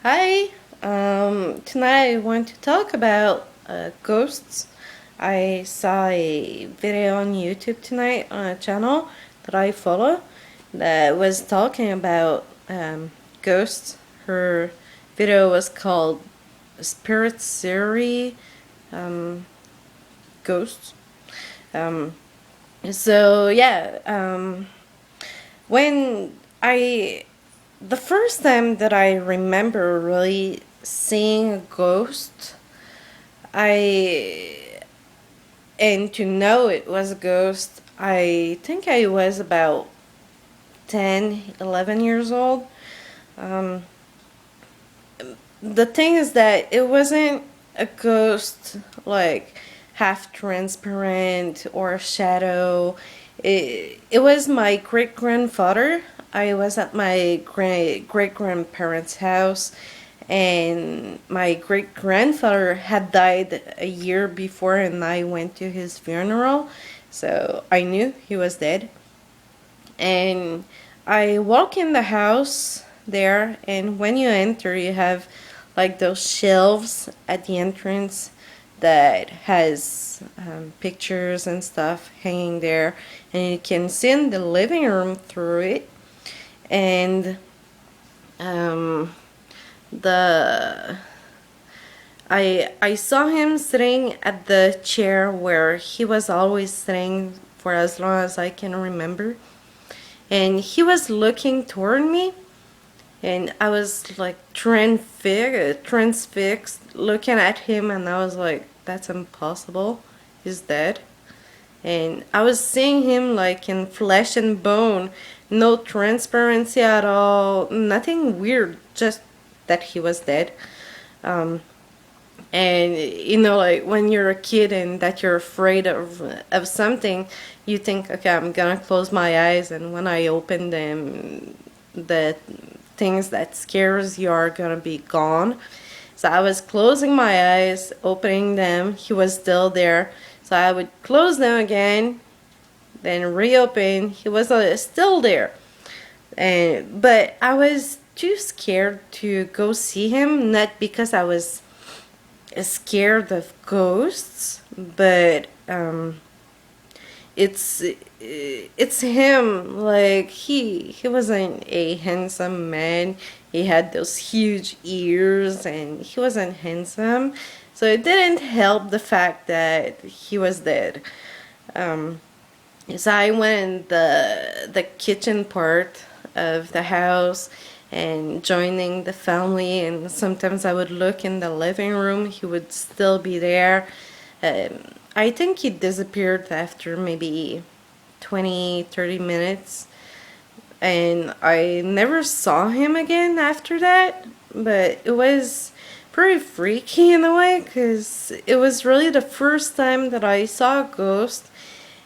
Hi, tonight I want to talk about ghosts. I saw a video on YouTube tonight on a channel that I follow that was talking about ghosts. Her video was called Spirit Series Ghosts. Um, so yeah, when I the first time that I remember really seeing a ghost, I and to know it was a ghost, I think I was about 10, 11 years old. Um, the thing is that it wasn't a ghost like half transparent or a shadow. It was my great grandfather. I was at my great grandparents' house, and my great grandfather had died a year before, and I went to his funeral, so I knew he was dead. And I walk in the house there, and when you enter, you have like those shelves at the entrance that has pictures and stuff hanging there, and you can see in the living room through it. And the I saw him sitting at the chair where he was always sitting for as long as I can remember, and he was looking toward me, and I was like transfixed looking at him, and I was like, that's impossible, he's dead. And I was seeing him like in flesh and bone, no transparency at all, nothing weird, just that he was dead. And you know, like when you're a kid and that you're afraid of something, you think, okay, I'm gonna close my eyes, and when I open them, the things that scares you are gonna be gone. So I was closing my eyes, opening them, he was still there. So I would close them again, then reopen, he was still there. But I was too scared to go see him, not because I was scared of ghosts, but it's him. Like he wasn't a handsome man. He had those huge ears, and he wasn't handsome, so it didn't help the fact that he was dead. So I went in the kitchen part of the house and joining the family, and sometimes I would look in the living room, he would still be there. I think he disappeared after maybe 20-30 minutes, and I never saw him again after that. But it was pretty freaky in a way, because it was really the first time that I saw a ghost.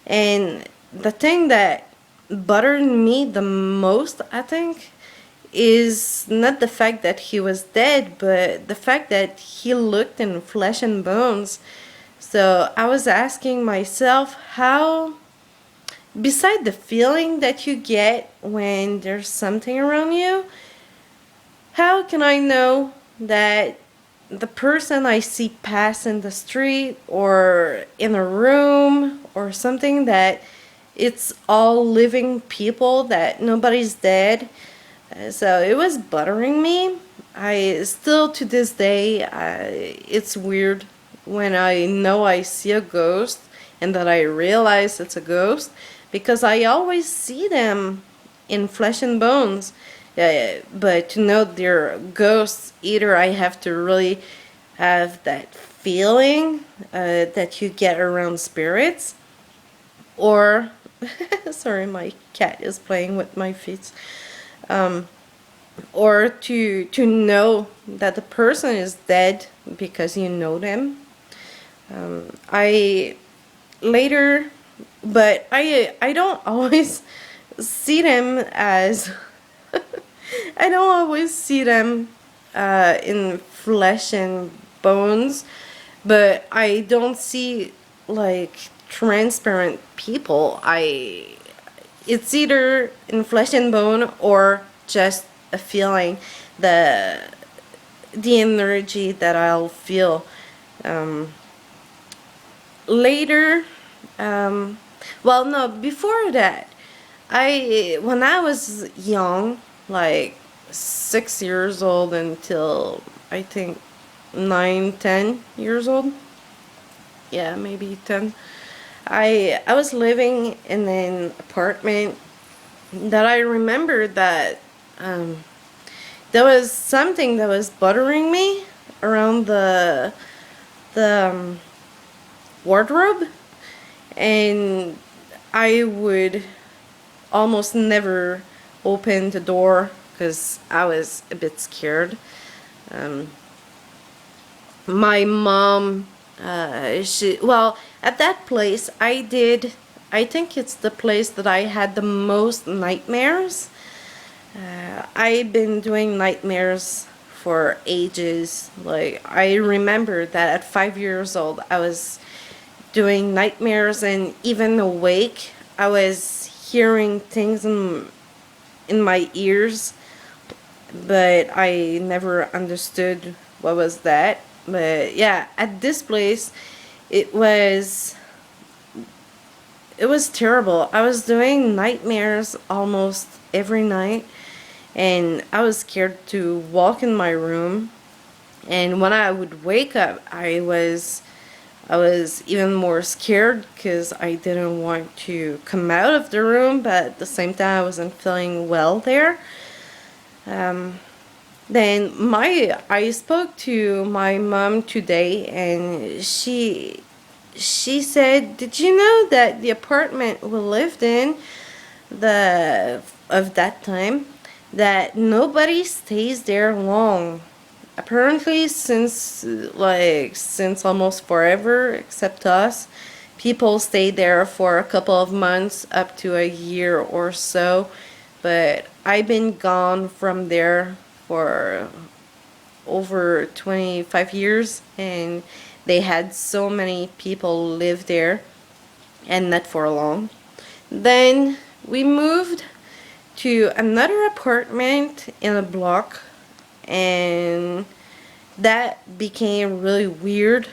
And the thing that bothered me the most, I think, is not the fact that he was dead, but the fact that he looked in flesh and bones. So I was asking myself, how, beside the feeling that you get when there's something around you, how can I know that the person I see pass in the street or in a room or something, that it's all living people, that nobody's dead? So it was bothering me. I still, to this day, it's weird when I know I see a ghost and that I realize it's a ghost, because I always see them in flesh and bones. But to know they're ghosts, either I have to really have that feeling that you get around spirits, or sorry, my cat is playing with my feet. Or to know that the person is dead because you know them. I later, but I don't always see them as I don't always see them in flesh and bones, but I don't see like transparent people. It's either in flesh and bone or just a feeling. The the energy that I'll feel. Um, Later, um, well, no, before that, when I was young, like 6 years old until I think 9, 10 years old. Yeah, maybe 10. I was living in an apartment that I remember that um, there was something that was bothering me around the wardrobe, and I would almost never open the door because I was a bit scared. Um, my mom, at that place, I think it's the place that I had the most nightmares. I've been doing nightmares for ages. Like, I remember that at 5 years old, I was doing nightmares, and even awake, I was hearing things in my ears, but I never understood what was that. But yeah, at this place, it was it was terrible. I was doing nightmares almost every night, and I was scared to walk in my room. And when I would wake up, I was even more scared because I didn't want to come out of the room, but at the same time I wasn't feeling well there. Um, then I spoke to my mom today, and she said, "Did you know that the apartment we lived in, the of that time, that nobody stays there long? Apparently, since almost forever, except us, people stay there for a couple of months up to a year or so. But I've been gone from there for over 25 years, and they had so many people live there, and not for long. Then we moved to another apartment in a block, and that became really weird.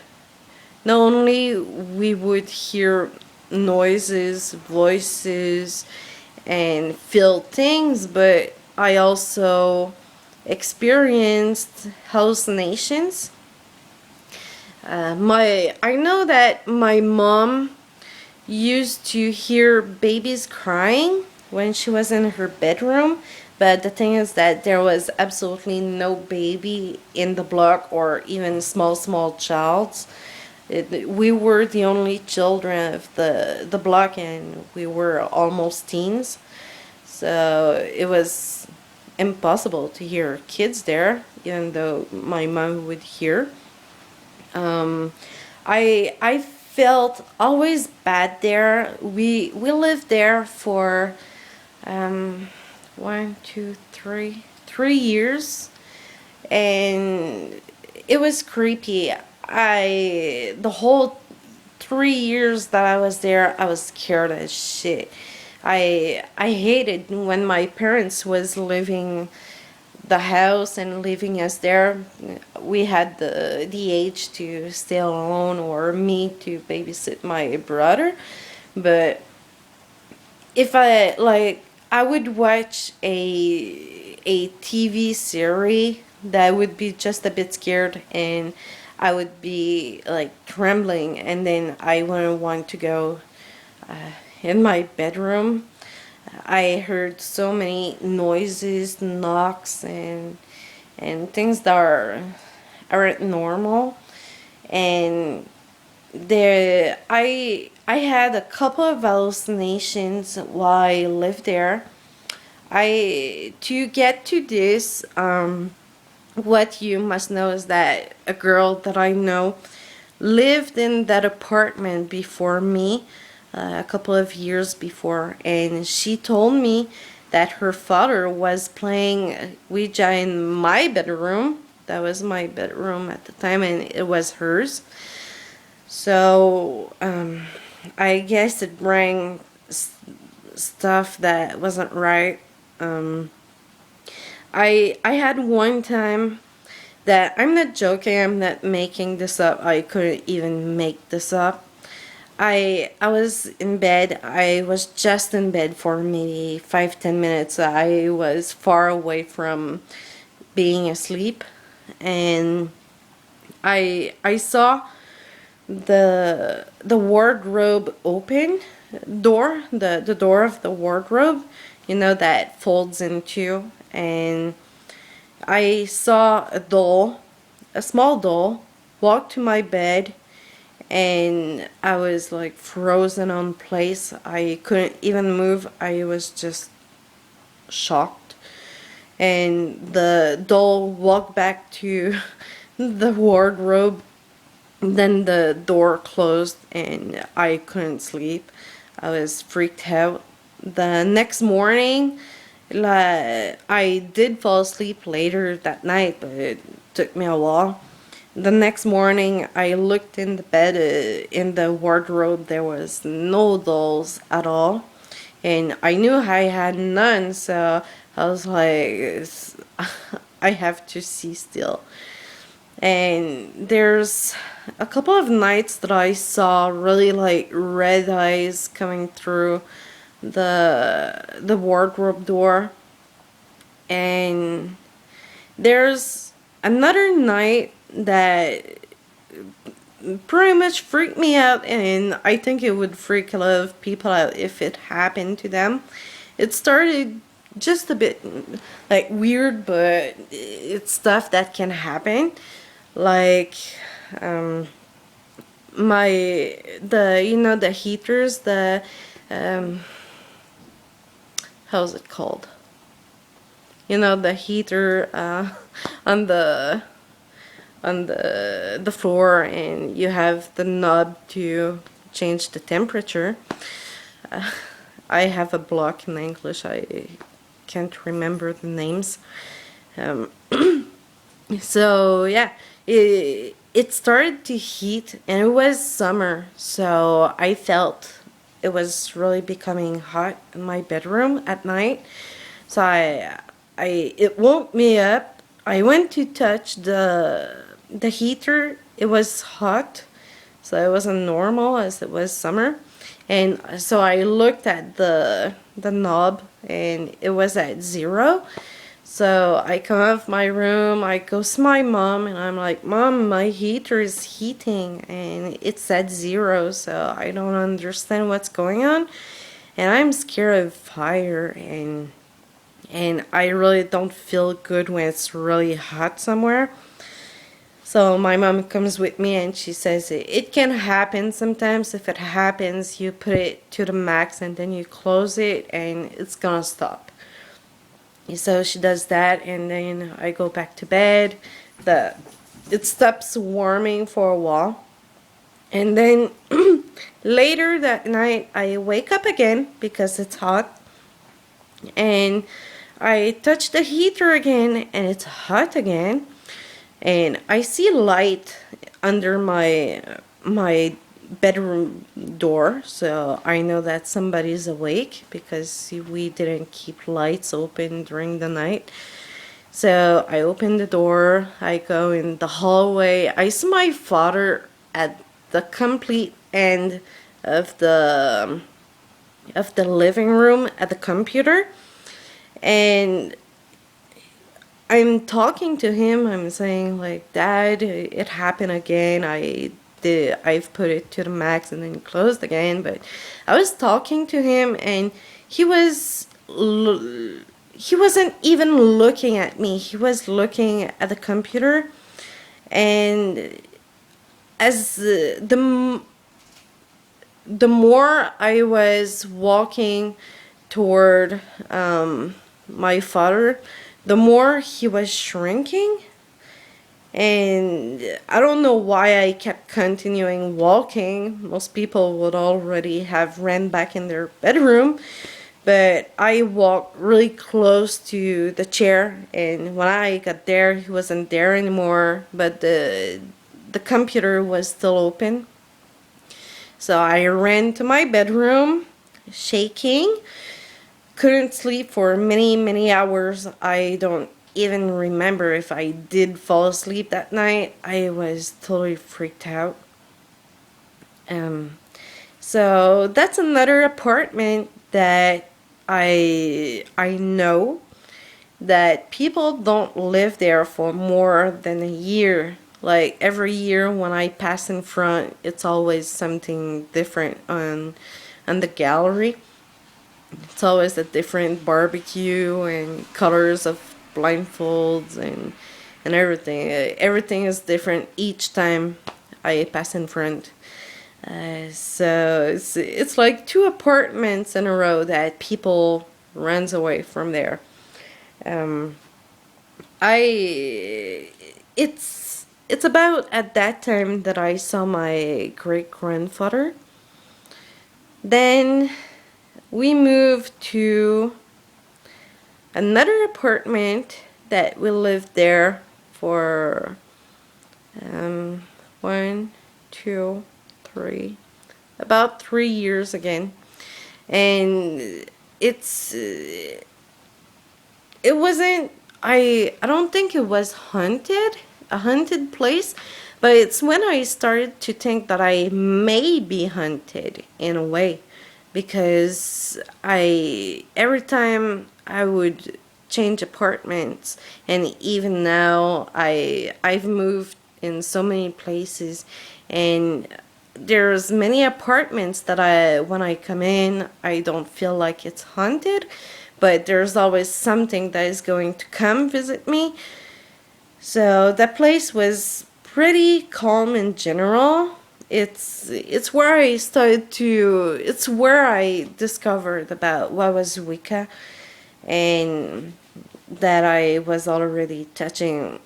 Not only we would hear noises, voices, and feel things, but I also experienced hallucinations. My I know that my mom used to hear babies crying when she was in her bedroom, but the thing is that there was absolutely no baby in the block or even small child. We were the only children of the block, and we were almost teens, so it was impossible to hear kids there, even though my mom would hear. Um, I felt always bad there. We lived there for um, 3 years, and it was creepy. The whole 3 years that I was there, I was scared as shit. I hated when my parents was living the house and leaving us there. We had the age to stay alone, or me to babysit my brother. But if I would watch a TV series that would be just a bit scared, and I would be like trembling, and then I wouldn't want to go in my bedroom. I heard so many noises, knocks, and things that aren't normal. And I had a couple of hallucinations while I lived there. I To get to this, what you must know is that a girl that I know lived in that apartment before me, a couple of years before, and she told me that her father was playing Ouija in my bedroom. That was my bedroom at the time, and it was hers. So I guess it rang stuff that wasn't right. I had one time that I'm not joking, I'm not making this up. I couldn't even make this up. I was in bed. I was just in bed for maybe 5-10 minutes. I was far away from being asleep, and I saw the wardrobe open door, the door of the wardrobe, you know, that folds in two, and I saw a doll, a small doll, walk to my bed, and I was like frozen on place. I couldn't even move. I was just shocked. And the doll walked back to the wardrobe. Then the door closed and I couldn't sleep. I was freaked out. The next morning, I did fall asleep later that night, but it took me a while. The next morning, I looked in the bed, in the wardrobe. There was no dolls at all, and I knew I had none. So I was like, I have to see still. And there's a couple of nights that I saw really like red eyes coming through the wardrobe door. And there's another night that pretty much freaked me out, and I think it would freak a lot of people out if it happened to them. It started just a bit like weird, but it's stuff that can happen. Like the heaters, the um how's it called, the heater on the floor, and you have the knob to change the temperature. I have a block in English. I can't remember the names. um, so yeah, it started to heat, and it was summer, so I felt it was really becoming hot in my bedroom at night. So it woke me up. I went to touch the heater. It was hot, so it wasn't normal as it was summer. And so I looked at the knob, and it was at 0. So I come out of my room, I go to my mom, and I'm like, Mom, my heater is heating and it's at 0, so I don't understand what's going on. And I'm scared of fire, and I really don't feel good when it's really hot somewhere. So my mom comes with me, and she says it can happen sometimes. If it happens, you put it to the max and then you close it and it's gonna stop. So she does that, and then I go back to bed. It stops warming for a while, and then later that night I wake up again because it's hot, and I touch the heater again and it's hot again, and I see light under my bedroom door, so I know that somebody's awake because we didn't keep lights open during the night. So I open the door, I go in the hallway. I see my father at the complete end of the living room at the computer, and I'm talking to him. I'm saying like, Dad, it happened again. I've put it to the max and then closed again. But I was talking to him, and he wasn't even looking at me. He was looking at the computer, and as the more I was walking toward my father, the more he was shrinking. And I don't know why I kept continuing walking. Most people would already have ran back in their bedroom, but I walked really close to the chair, and when I got there, he wasn't there anymore, but the computer was still open. So I ran to my bedroom, shaking, couldn't sleep for many, many hours. I don't even remember if I did fall asleep that night. I was totally freaked out. Um, so that's another apartment that I know that people don't live there for more than a year. Like every year when I pass in front, it's always something different on the gallery. It's always a different barbecue and colors of blindfolds and everything. Everything is different each time I pass in front. So it's like two apartments in a row that people runs away from there. Um, I it's about at that time that I saw my great grandfather. Then we moved to another apartment that we lived there for um, 1, 2, 3, about 3 years again, and it's it wasn't. I don't think it was a haunted place, but it's when I started to think that I may be hunted in a way, because I every time I would change apartments, and even now I've moved in so many places, and there's many apartments that I when I come in I don't feel like it's haunted, but there's always something that is going to come visit me. So that place was pretty calm in general. It's where I started to it's where I discovered about what was Wicca, and that I was already touching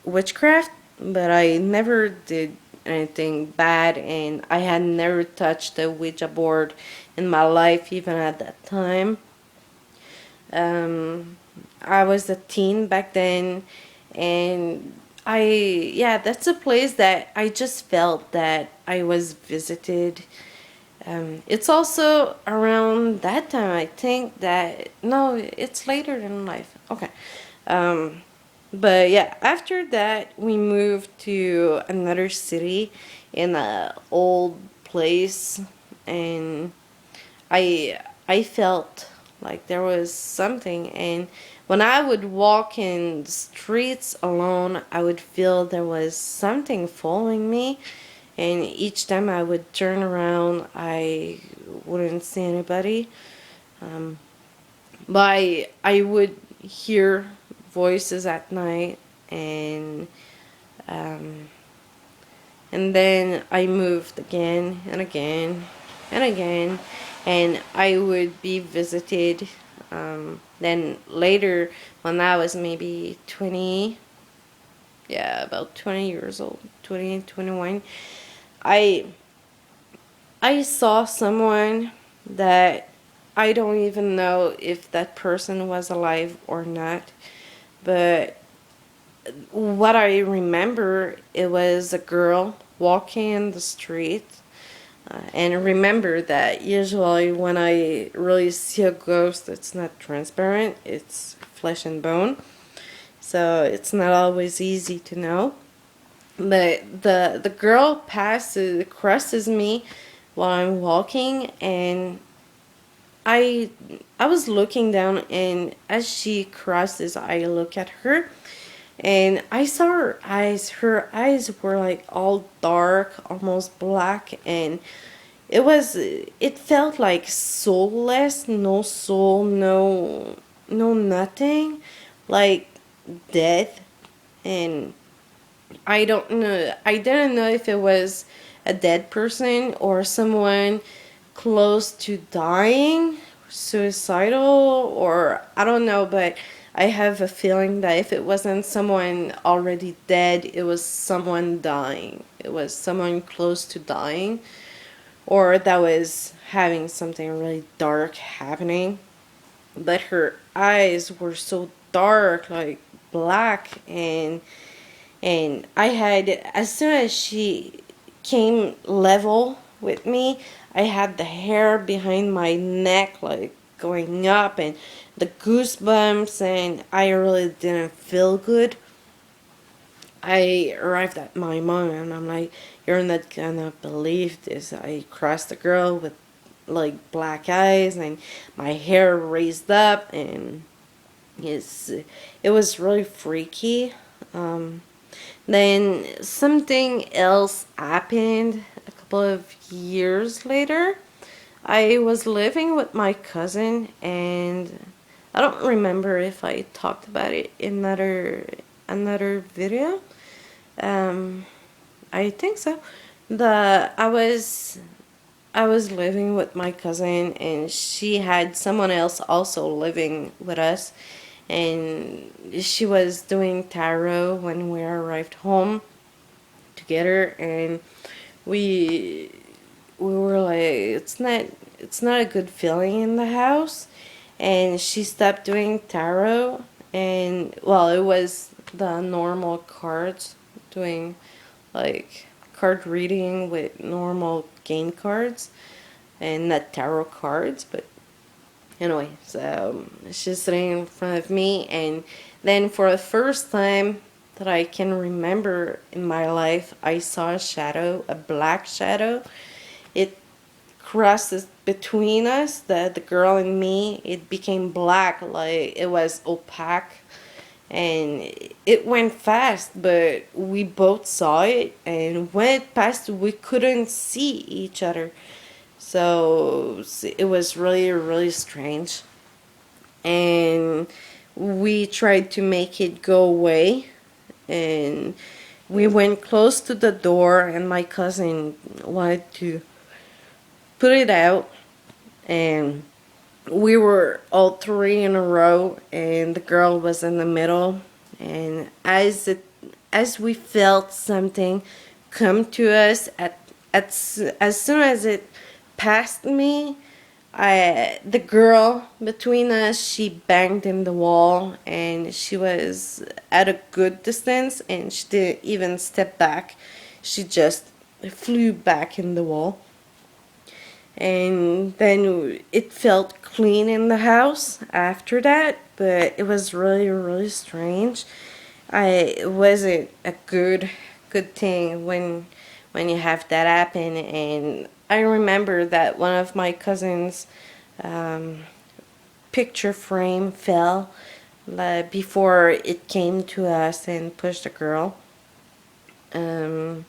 witchcraft, but I never did anything bad, and I had never touched a Ouija board in my life even at that time. um, I was a teen back then, and yeah, that's a place that I just felt that I was visited. It's also around that time, I think that, no, it's later in life. Okay. Um, but yeah, after that, we moved to another city in a old place, and I felt like there was something, and when I would walk in the streets alone, I would feel there was something following me, and each time I would turn around, I wouldn't see anybody. Um, but I would hear voices at night, and um, and then I moved again and again and again, and I would be visited. Then later, when I was maybe 20, yeah, about 20 years old, 20, 21, I I saw someone that I don't even know if that person was alive or not, but what I remember, it was a girl walking in the street. And remember that usually when I really see a ghost, it's not transparent, it's flesh and bone. So it's not always easy to know. But the girl crosses me while I'm walking, and I I was looking down, and as she crosses, I look at her, and I saw her eyes. Her eyes were like all dark, almost black, and it felt like soulless, no soul, no nothing, like death. And I didn't know if it was a dead person or someone close to dying, suicidal, or I don't know, but I have a feeling that if it wasn't someone already dead, it was someone dying. It was someone close to dying, or that was having something really dark happening. But her eyes were so dark, like black, and I had, as soon as she came level with me, I had the hair behind my neck like going up and the goosebumps, and I really didn't feel good. I arrived at my mom and I'm like, "You're not gonna believe this. I crossed a girl with like black eyes and my hair raised up, and it's, it was really freaky." Um, then something else happened a couple of years later. I was living with my cousin, and I don't remember if I talked about it in another video. Um, I think so. The I was living with my cousin, and she had someone else also living with us, and she was doing tarot when we arrived home together, and we we were like, it's not a good feeling in the house, and she stopped doing tarot, and well, it was the normal cards, doing like card reading with normal game cards and not tarot cards. But anyway, so she's sitting in front of me, and then for the first time that I can remember in my life, I saw a shadow, a black shadow. It crosses between us, the girl and me. It became black, like it was opaque, and it went fast, but we both saw it, and when it passed we couldn't see each other. So it was really, really strange, and we tried to make it go away, and we went close to the door, and my cousin wanted to put it out, and we were all three in a row, and the girl was in the middle. And as we felt something come to us, as soon as it passed me, the girl between us, she banged in the wall, and she was at a good distance, and she didn't even step back. She just flew back in the wall. And then it felt clean in the house after that, but it was really, really strange. It wasn't a good thing when you have that happen. And I remember that one of my cousins' um, picture frame fell before it came to us and pushed a girl. Um,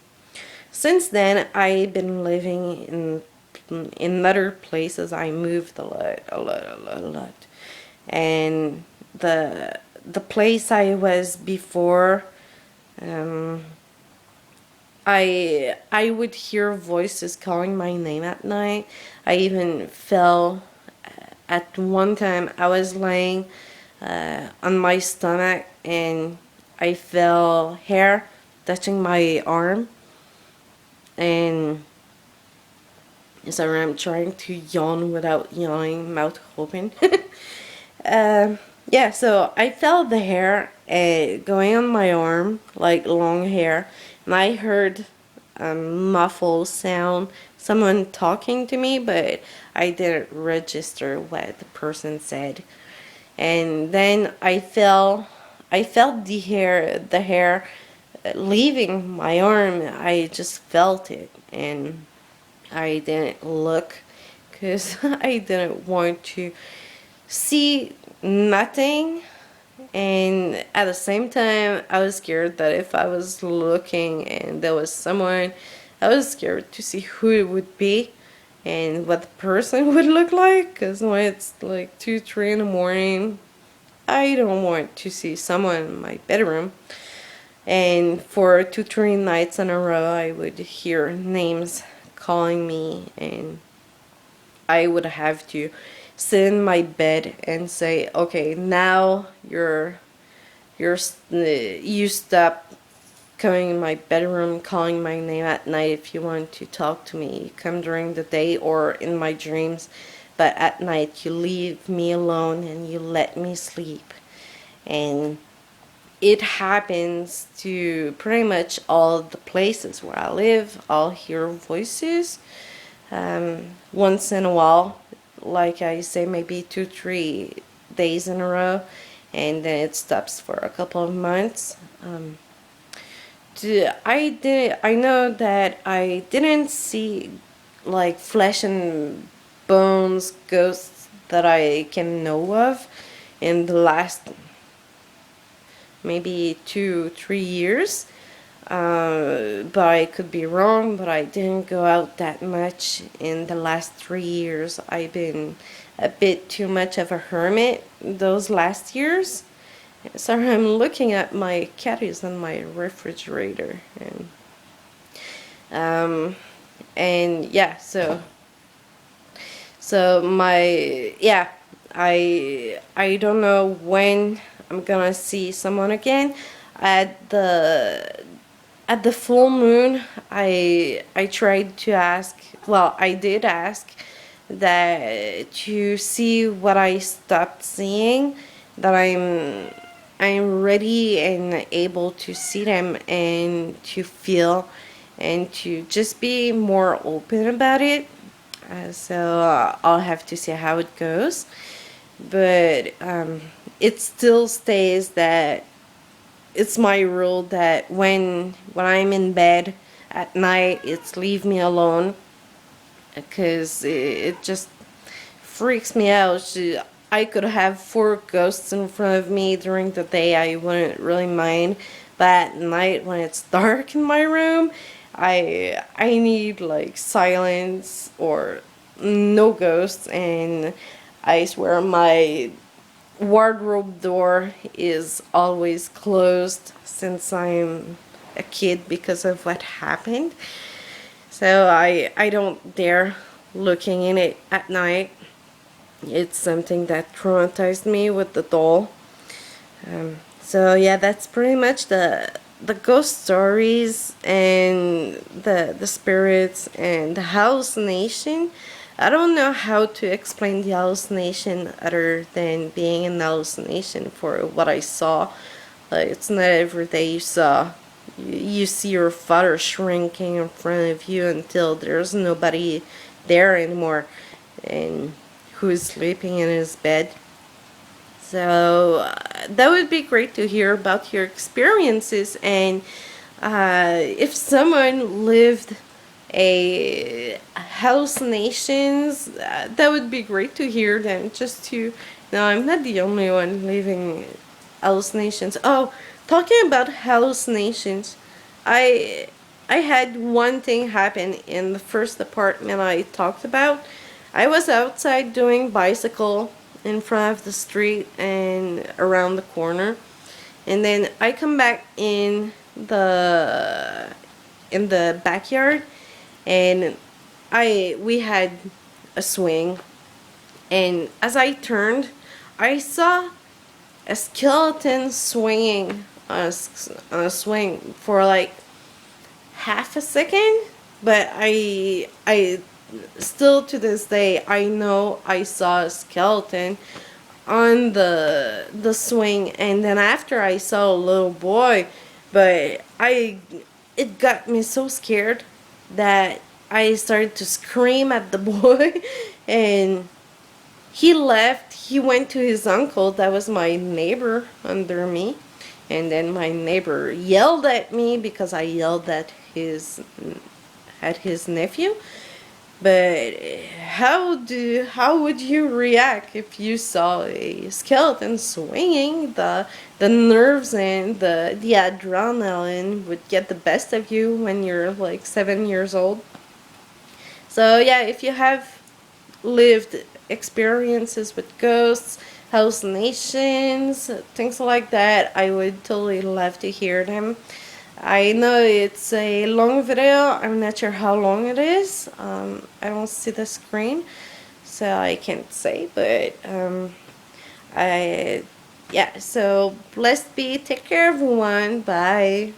since then, I've been living in other places. I moved a lot, and the place I was before, um, I would hear voices calling my name at night. I even fell. At one time, I was laying on my stomach, and I felt hair touching my arm, and so I'm trying to yawn without yawning, mouth open. Yeah, so I felt the hair going on my arm, like long hair, and I heard a muffled sound, someone talking to me, but I didn't register what the person said. And then I felt the hair leaving my arm. I just felt it, and I didn't look because I didn't want to see nothing. And at the same time, I was scared that if I was looking and there was someone, I was scared to see who it would be and what the person would look like. Because when it's like 2, 3 in the morning, I don't want to see someone in my bedroom. And for 2, 3 nights in a row, I would hear names calling me, and I would have to sit in my bed and say, "Okay, now you stop coming in my bedroom, calling my name at night. If you want to talk to me, come during the day or in my dreams, but at night you leave me alone and you let me sleep." And it happens to pretty much all the places where I live. I'll hear voices once in a while, like I say, maybe 2-3 days in a row, and then it stops for a couple of months. I know that I didn't see like flesh and bones ghosts that I can know of in the last maybe 2-3 years. But I could be wrong, but I didn't go out that much in the last 3 years. I've been a bit too much of a hermit those last years. Sorry, I'm looking at my cat is on my refrigerator, um, and yeah, so my yeah, I don't know when I'm gonna see someone again. At the full moon, I tried to ask. Well, I did ask that to see what I stopped seeing, that I'm ready and able to see them and to feel and to just be more open about it. So I'll have to see how it goes. But it still stays that it's my rule that when I'm in bed at night, it's leave me alone, because it just freaks me out. I could have 4 ghosts in front of me during the day, I wouldn't really mind, but at night when it's dark in my room, I need like silence or no ghosts. And I swear my wardrobe door is always closed since I'm a kid because of what happened. So I don't dare looking in it at night. It's something that traumatized me with the doll. So yeah, that's pretty much the ghost stories and the spirits and the hallucination. I don't know how to explain the hallucination other than being an hallucination for what I saw. Like, it's not every day you see your father shrinking in front of you until there's nobody there anymore and who's sleeping in his bed. So that would be great to hear about your experiences, and if someone lived a hallucinations, that would be great to hear them. Just to no, I'm not the only one living hallucinations. Oh, talking about hallucinations, I I had one thing happen in the first apartment I talked about. I was outside doing bicycle in front of the street and around the corner, and then I come back in the backyard, and we had a swing, and as I turned, I saw a skeleton swinging on a swing for like half a second. But I still to this day I know I saw a skeleton on the swing. And then after I saw a little boy, but it got me so scared that I started to scream at the boy. And he left. He went to his uncle, that was my neighbor under me. And then my neighbor yelled at me because I yelled at his nephew. But how would you react if you saw a skeleton swinging? The nerves and the adrenaline would get the best of you when you're like 7 years old. So yeah, if you have lived experiences with ghosts, hallucinations, things like that, I would totally love to hear them. I know it's a long video. I'm not sure how long it is. I don't see the screen, so I can't say. But I yeah. So blessed be. Take care, everyone. Bye.